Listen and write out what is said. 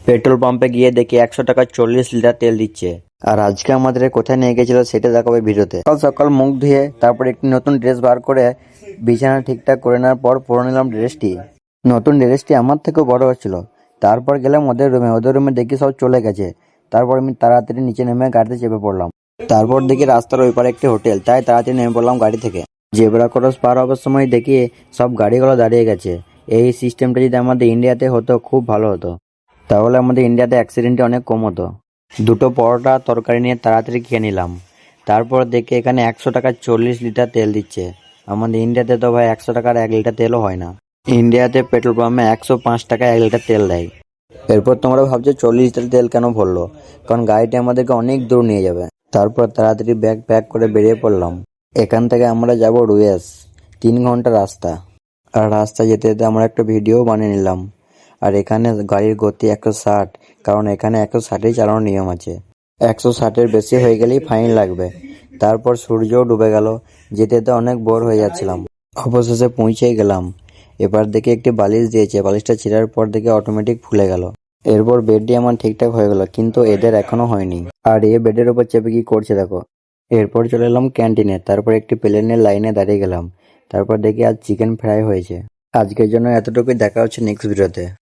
Petrol পাম্পে গিয়ে দেখি 100 টাকায় 40 লিটার তেল দিচ্ছে। আর আজকে আমাদের কোথায় নিয়ে গেছিল সেটা দেখাবে ভিডিওতে। সকাল সকাল মুখ ধুয়ে তারপর একটি নতুন ড্রেস বার করে বিছানা ঠিকঠাক করে নেওয়ার পর পরে নিলাম ড্রেসটি। নতুন ড্রেসটি আমার থেকেও বড় হচ্ছিল। তারপর গেলাম ওদের রুমে দেখি সব চলে গেছে। তারপর আমি তাড়াতাড়ি নিচে নেমে গাড়িতে চেপে পড়লাম। তারপর দেখি রাস্তার ওই পারে একটি হোটেল, তাই তাড়াতাড়ি নেমে পড়লাম গাড়ি থেকে। জেব্রা ক্রস পার হবার সময় দেখি সব গাড়িগুলো দাঁড়িয়ে গেছে। এই সিস্টেমটা যদি আমাদের ইন্ডিয়াতে হতো খুব ভালো হতো, তাহলে আমাদের ইন্ডিয়াতে অ্যাক্সিডেন্টটা অনেক কম হতো। দুটো পরোটা তরকারি নিয়ে তাড়াতাড়ি খেয়ে নিলাম। তারপর দেখি এখানে 100 টাকায় 40 লিটার তেল দিচ্ছে। আমাদের ইন্ডিয়াতে তো ভাই 100 টাকার 1 লিটার তেলও হয় না। ইন্ডিয়াতে পেট্রোল পাম্পে 105 টাকায় 1 লিটার তেল দেয়। এরপর তোমরা ভাবছো 40 লিটার তেল কেন ভরলো, কারণ গাড়িটি আমাদেরকে অনেক দূর নিয়ে যাবে। তারপর তাড়াতাড়ি ব্যাগ প্যাক করে বেরিয়ে পড়লাম। এখান থেকে আমরা যাব রুয়েস, 3 ঘন্টা রাস্তা। আর রাস্তা যেতে যেতে আমরা একটা ভিডিও বানিয়ে নিলাম। আর এখানে গাড়ির গতি 160, কারণ এখানে 160ই চালানোর নিয়ম আছে। 160-এর বেশি হয়ে গেলেই ফাইন লাগবে। তারপর সূর্যও ডুবে গেল, যেতে যেতে অনেক বোর হয়ে যাচ্ছিলাম। অবশেষে পৌঁছেই গেলাম। এবার দেখে একটি বালিশ দিয়েছে, বালিশটা ছিঁড়ার পর দেখে অটোমেটিক খুলে গেল। এরপর বেডটি আমার ঠিকঠাক হয়ে গেল, কিন্তু এদের এখনো হয়নি। আর এ বেডের উপর চেপে কি করছে দেখো। এরপর চলে এলাম ক্যান্টিনে, তারপর একটি প্লেনের লাইনে দাঁড়িয়ে গেলাম। তারপর দেখি আজ চিকেন ফ্রাই হয়েছে। আজকের জন্য এতটুকুই, দেখা হচ্ছে নেক্সট ভিডিওতে।